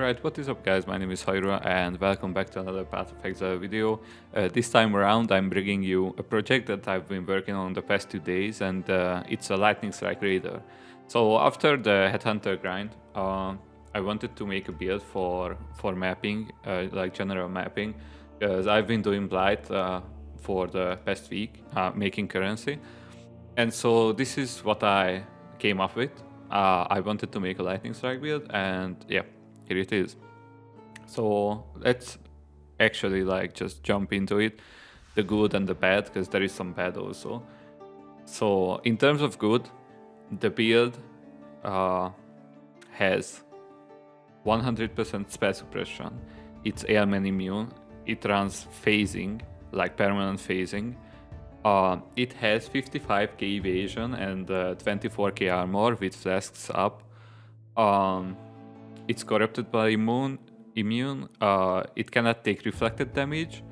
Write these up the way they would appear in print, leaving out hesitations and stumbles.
Alright, what is up guys, my name is Haira and welcome back to another Path of Exile video. This time around I'm bringing you a project that I've been working on the past 2 days, and it's a lightning strike raider. So after the headhunter grind, I wanted to make a build for mapping, like general mapping, because I've been doing blight for the past week, making currency. And so this is what I came up with. I wanted to make a lightning strike build, and yeah, here it is. So let's actually just jump into it, the good and the bad, because there is some bad also. So in terms of good, the build has 100% spell suppression. It's ailment immune. It runs phasing, like permanent phasing. It has 55k evasion and 24k armor with flasks up. It's corrupted by immune. It cannot take reflected damage,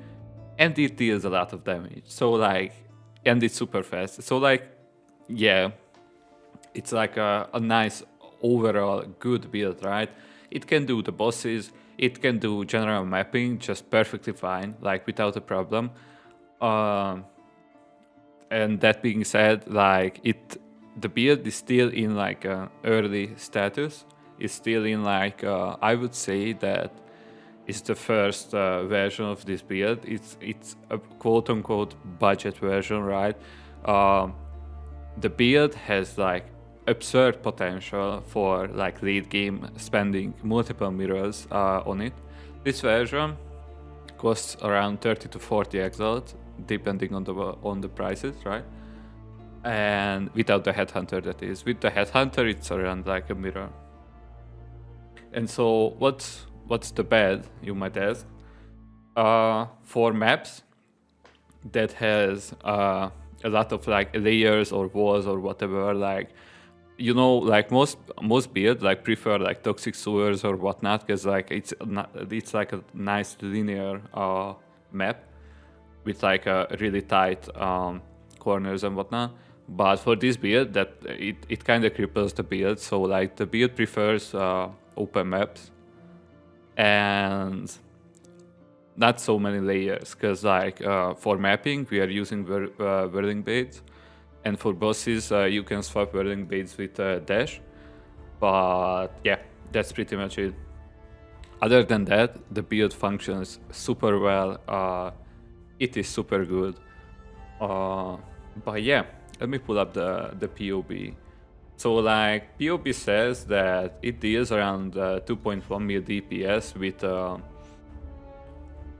and it deals a lot of damage. So and it's super fast. So yeah, it's like a nice overall good build, right? It can do the bosses. It can do general mapping just perfectly fine, like without a problem. And that being said, the build is still in early status. It's still in I would say that it's the first version of this build. It's a quote unquote budget version, right? The build has absurd potential for late game spending multiple mirrors on it. This version costs around 30 to 40 exiles, depending on the prices, right? And without the headhunter, that is. With the headhunter, it's around a mirror. And so what's the bad, you might ask? For maps that has a lot of layers or walls or whatever, most builds prefer toxic sewers or whatnot, because it's like a nice linear map with a really tight corners and whatnot. But for this build, that it kind of cripples the build. So the build prefers open maps and not so many layers, because for mapping we are using whirling blades, and for bosses you can swap whirling blades with dash. But yeah, that's pretty much it. Other than that, the build functions super well. It is super good. But yeah, let me pull up the POB. So POB says that it deals around 2.1 mil DPS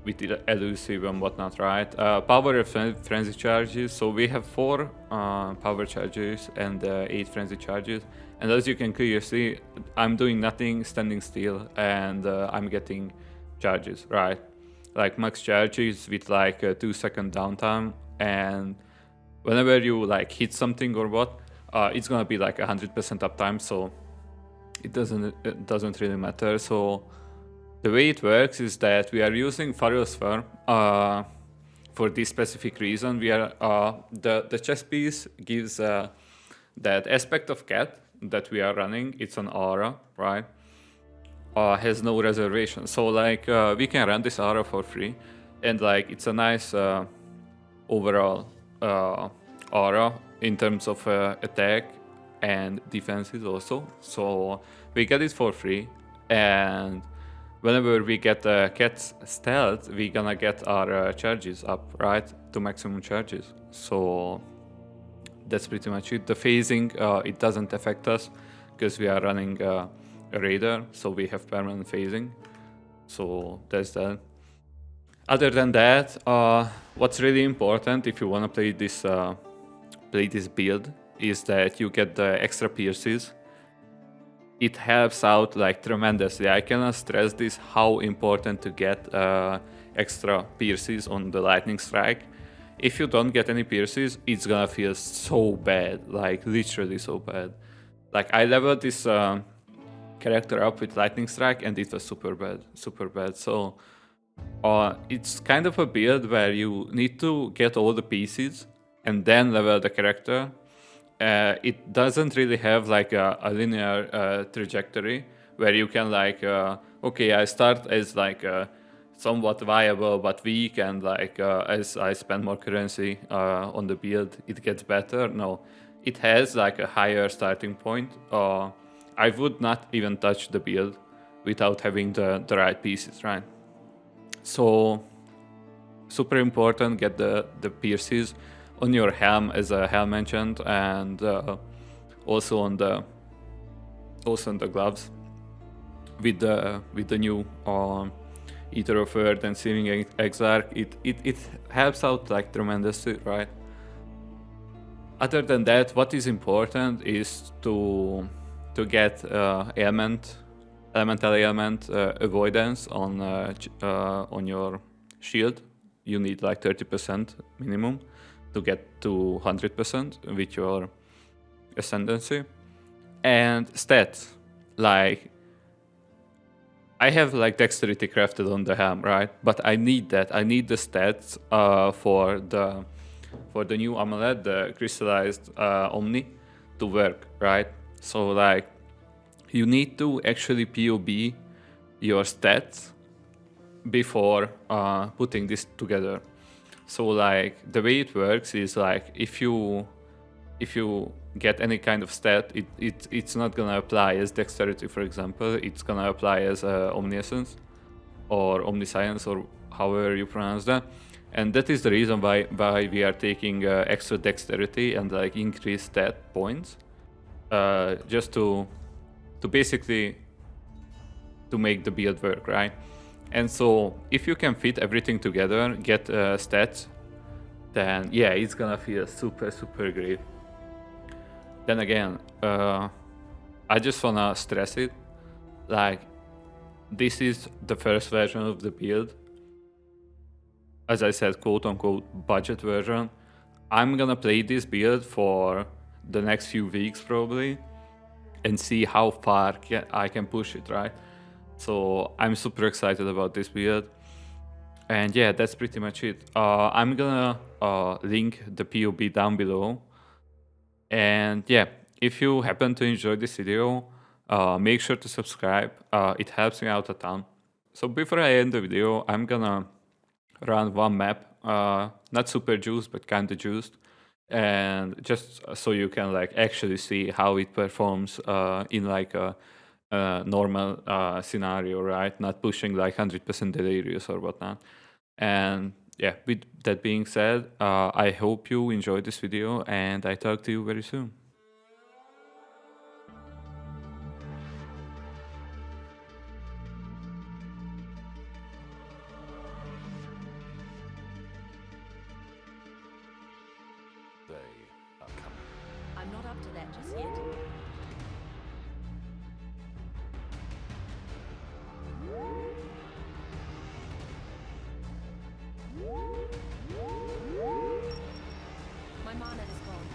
with elusive and whatnot, right? Power and frenzy charges. So we have 4 power charges and 8 frenzy charges. And as you can clearly see, I'm doing nothing, standing still, and I'm getting charges, right? Max charges with 2-second downtime, and whenever you hit something or what, it's gonna be 100% uptime, so it doesn't really matter. So the way it works is that we are using Farrell's Firm for this specific reason. We are the chess piece gives that aspect of cat that we are running. It's an aura, right? Has no reservation, so we can run this aura for free, and it's a nice overall aura in terms of attack and defenses also. So we get it for free, and whenever we get cat's stealth, we gonna get our charges up, right, to maximum charges. So that's pretty much it. The phasing, it doesn't affect us because we are running a raider, so we have permanent phasing. So that's that. Other than that, what's really important if you want to play this build is that you get the extra pierces. It helps out tremendously. I cannot stress this, how important to get extra pierces on the lightning strike. If you don't get any pierces, it's gonna feel so bad, literally so bad. I leveled this character up with lightning strike, and it was super bad. So it's kind of a build where you need to get all the pieces and then level the character. It doesn't really have a linear trajectory, where you can like, okay, I start as like somewhat viable but weak, and like as I spend more currency on the build, it gets better. No, it has like a higher starting point. I would not even touch the build without having the right pieces, right? So super important, get the pierces on your helm, as Hel mentioned, and also on the gloves with the new Eater of Earth and Searing Exile. It helps out like tremendously, right? Other than that, what is important is to get elemental ailment avoidance on your shield. You need like 30% minimum to get to 100% with your ascendancy. And stats, like I have like dexterity crafted on the helm, right? But I need that. I need the stats for the new amulet, the crystallized Omni, to work, right? So like you need to actually POB your stats before putting this together. So like the way it works is like if you get any kind of stat, it's not gonna apply as dexterity, for example. It's gonna apply as omniscience or omniscience, or however you pronounce that. And that is the reason why we are taking extra dexterity and like increased stat points, just to basically to make the build work, right? And so if you can fit everything together, get stats, then yeah, it's gonna feel super great. Then again, I just wanna stress it, like this is the first version of the build. As I said, quote unquote budget version. I'm gonna play this build for the next few weeks probably and see how far I can push it, right? So I'm super excited about this build. And yeah, that's pretty much it. I'm gonna link the POB down below. And yeah, if you happen to enjoy this video, make sure to subscribe. It helps me out a ton. So before I end the video, I'm gonna run one map, not super juiced, but kinda juiced, and just so you can like actually see how it performs in like a normal scenario, right? Not pushing like 100% delirious or whatnot. And yeah, with that being said, I hope you enjoyed this video, and I talk to you very soon. I'm not up to that just yet. My mana is gone.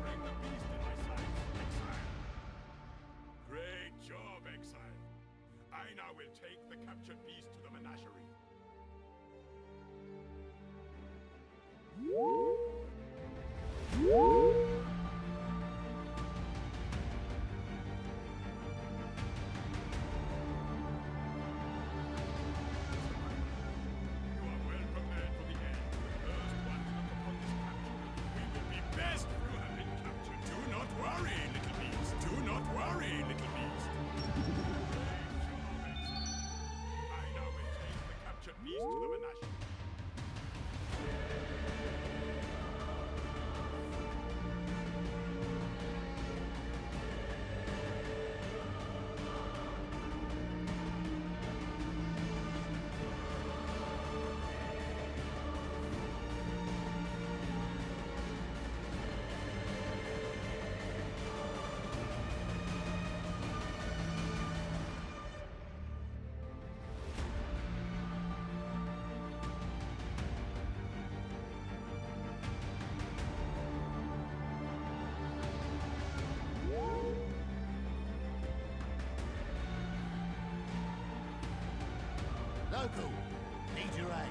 Bring the beast in my sights, exile. Great job, exile. I now will take the captured beast to the menagerie. You are well prepared for the end. The first one to look upon this capture. We will be best if you have been captured. Do not worry, little beast. Do not worry, little beast. Great job, exile. I now will take the captured beast to the menagerie. Local, need your aid.